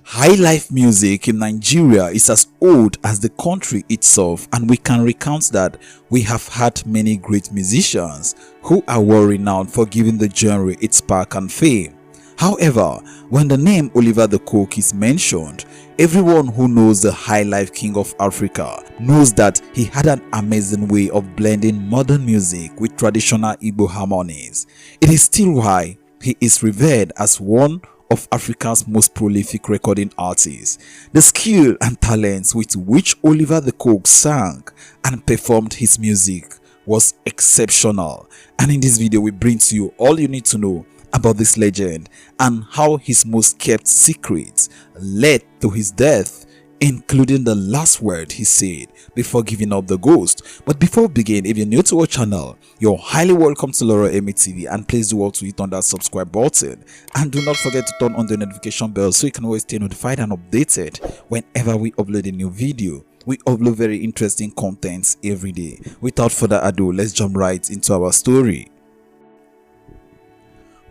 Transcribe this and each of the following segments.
Highlife music in Nigeria is as old as the country itself, and we can recount that we have had many great musicians who are well renowned for giving the genre its spark and fame. However, when the name Oliver de Coque is mentioned, everyone who knows the Highlife King of Africa knows that he had an amazing way of blending modern music with traditional Igbo harmonies. It is still why he is revered as one of Africa's most prolific recording artists. The skill and talents with which Oliver de Coque sang and performed his music was exceptional, and in this video we bring to you all you need to know about this legend and how his most kept secrets led to his death, including the last word he said before giving up the ghost. But before we begin, if you're new to our channel, you're highly welcome to Laura Emi TV, and please do also hit on that subscribe button, and do not forget to turn on the notification bell so you can always stay notified and updated whenever we upload a new video. We upload very interesting contents every day. Without further ado, let's jump right into our story.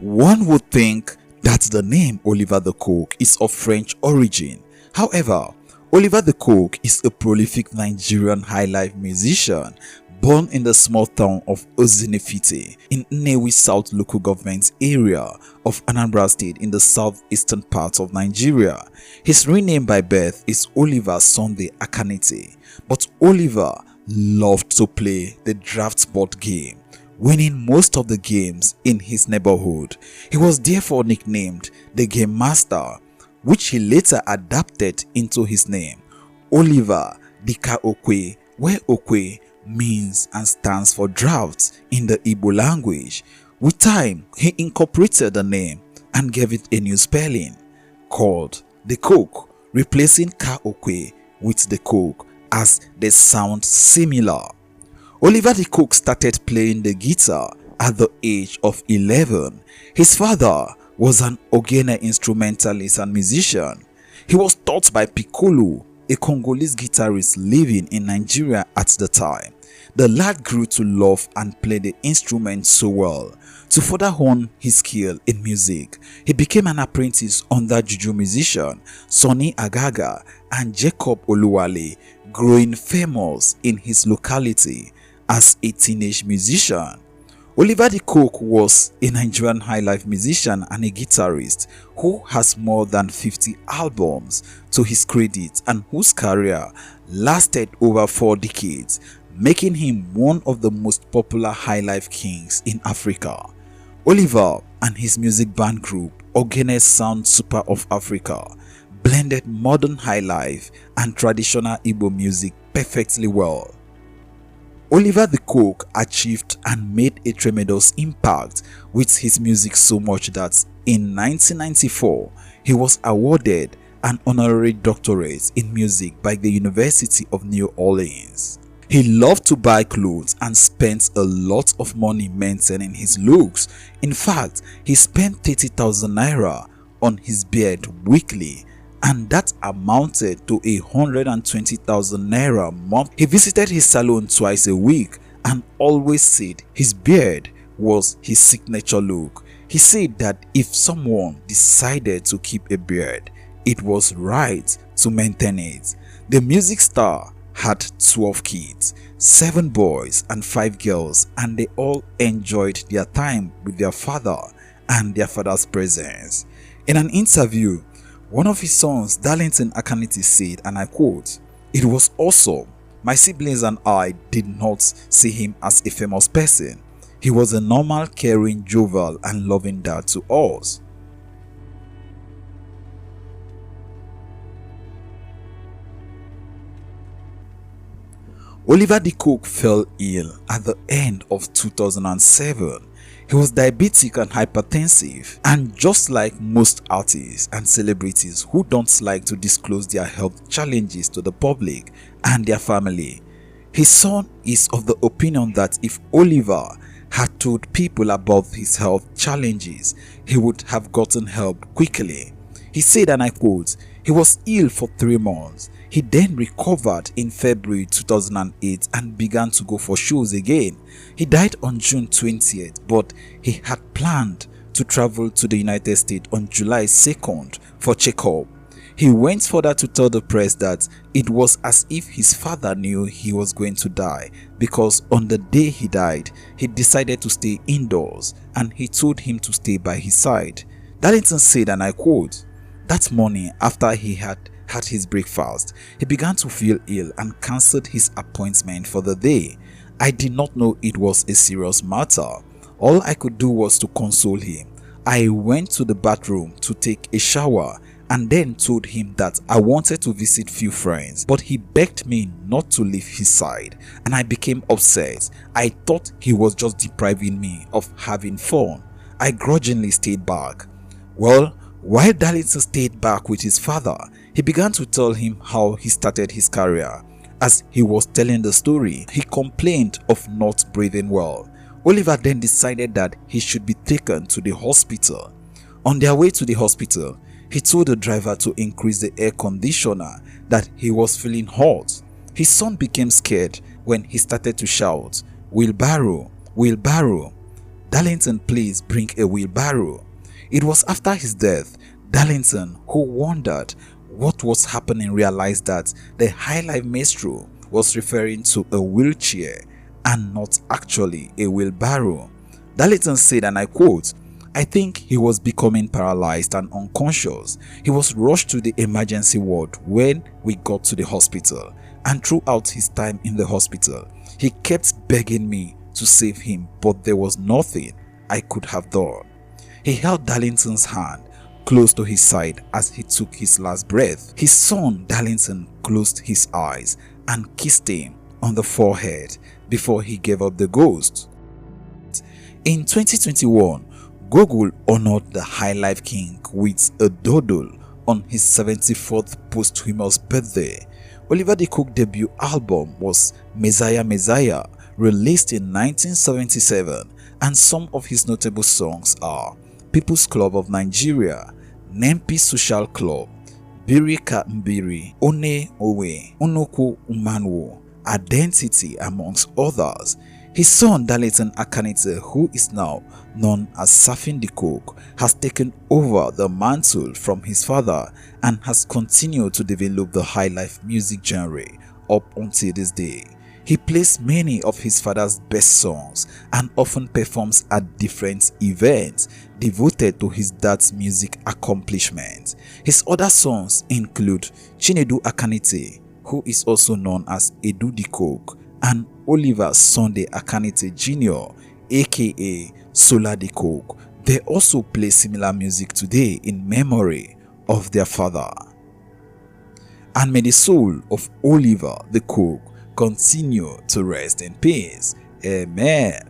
One would think that the name Oliver de Coque is of French origin. However, Oliver de Coque is a prolific Nigerian highlife musician born in the small town of Ozenefite in Nnewi South local government area of Anambra State in the southeastern part of Nigeria. His real name by birth is Oliver Sunday Akanite, but Oliver loved to play the draft board game, winning most of the games in his neighborhood. He was therefore nicknamed the Game Master, which he later adapted into his name, Oliver de Coque, where Okwe means and stands for drought in the Igbo language. With time, he incorporated the name and gave it a new spelling called de Coque, replacing Ka-Okwe with de Coque as they sound similar. Oliver de Coque started playing the guitar at the age of 11. His father was an ogene instrumentalist and musician. He was taught by Piccolo, a Congolese guitarist living in Nigeria at the time. The lad grew to love and play the instrument so well. To further hone his skill in music, he became an apprentice under juju musician Sonny Agaga and Jacob Oluwale, growing famous in his locality as a teenage musician. Oliver de Coque was a Nigerian highlife musician and a guitarist who has more than 50 albums to his credit and whose career lasted over 4 decades, making him one of the most popular highlife kings in Africa. Oliver and his music band group Ogene Sound Super of Africa blended modern highlife and traditional Igbo music perfectly well. Oliver de Coque achieved and made a tremendous impact with his music so much that in 1994 he was awarded an honorary doctorate in music by the University of New Orleans. He loved to buy clothes and spent a lot of money maintaining his looks. In fact, he spent 30,000 naira on his beard weekly, and that amounted to 120,000 naira a month. He visited his salon twice a week and always said his beard was his signature look. He said that if someone decided to keep a beard, it was right to maintain it. The music star had 12 kids, 7 boys and 5 girls, and they all enjoyed their time with their father and their father's presence. In an interview, one of his sons, Darlington Akanite, said, and I quote, "It was awesome. My siblings and I did not see him as a famous person. He was a normal, caring, jovial and loving dad to us." Oliver de Coque fell ill at the end of 2007. He was diabetic and hypertensive, and just like most artists and celebrities who don't like to disclose their health challenges to the public and their family, his son is of the opinion that if Oliver had told people about his health challenges, he would have gotten help quickly. He said, and I quote, "He was ill for 3 months. He then recovered in February 2008 and began to go for shows again. He died on June 20th, but he had planned to travel to the United States on July 2nd for checkup. He went further to tell the press that it was as if his father knew he was going to die, because on the day he died, he decided to stay indoors and he told him to stay by his side. Darlington said, and I quote, "That morning after he had his breakfast, he began to feel ill and cancelled his appointment for the day. I did not know it was a serious matter. All I could do was to console him. I went to the bathroom to take a shower and then told him that I wanted to visit few friends, but he begged me not to leave his side and I became upset. I thought he was just depriving me of having fun. I grudgingly stayed back." Well, while Darlington stayed back with his father, he began to tell him how he started his career. As he was telling the story, he complained of not breathing well. Oliver then decided that he should be taken to the hospital. On their way to the hospital, he told the driver to increase the air conditioner, that he was feeling hot. His son became scared when he started to shout, "Wheelbarrow, wheelbarrow. Darlington, please bring a wheelbarrow." It was after his death, Darlington, who wondered what was happening, realized that the Highlife maestro was referring to a wheelchair and not actually a wheelbarrow. Darlington said, and I quote, "I think he was becoming paralyzed and unconscious. He was rushed to the emergency ward when we got to the hospital, and throughout his time in the hospital, he kept begging me to save him, but there was nothing I could have done." He held Darlington's hand close to his side as he took his last breath. His son Darlington closed his eyes and kissed him on the forehead before he gave up the ghost. In 2021, Google honored the Highlife King with a doodle on his 74th posthumous birthday. Oliver de Coque debut album was Messiah Messiah, released in 1977, and some of his notable songs are People's Club of Nigeria, Nempi Social Club, Biri Ka Mbiri, One Owe, Unoku Umanwo, Identity, amongst others. His son Darlington Akanite, who is now known as Safin de Coque, has taken over the mantle from his father and has continued to develop the highlife music genre up until this day. He plays many of his father's best songs and often performs at different events devoted to his dad's music accomplishments. His other sons include Chinedu Akanite, who is also known as Edu de Coque, and Oliver Sunday Akanite Jr., aka Sola de Coque. They also play similar music today in memory of their father. And may the soul of Oliver de Coque continue to rest in peace. Amen.